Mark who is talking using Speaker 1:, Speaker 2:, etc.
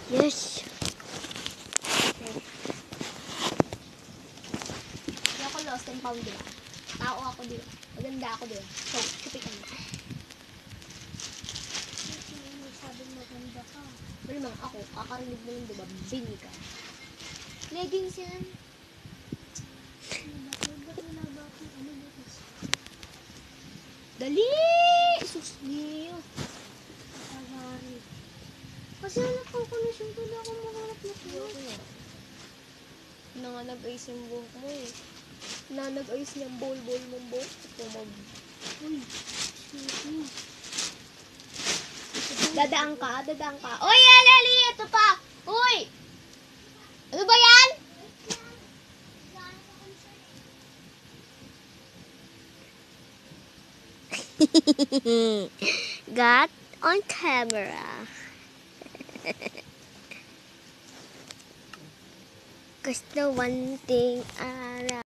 Speaker 1: Yes.
Speaker 2: Hindi ako lost and found, diba? Tao ako, diba? Maganda ako, diba? So, kupitan mo.
Speaker 1: Sabing maganda ka.
Speaker 2: Malamang ako, kakarinig mo yun, diba? Bini ka. Leggings yan. Dali! Sus niyo. Kasi hanap ko connection ko na ako makahanap na ko. Na nga nag-ice yung buhok mo eh. Na nag-ice niyang bol-bol mong buhok. Uy, dadaan ka. Uy, Alali! Ito pa! Uy! Ano ba yan?
Speaker 1: Got on camera. Gusto one thing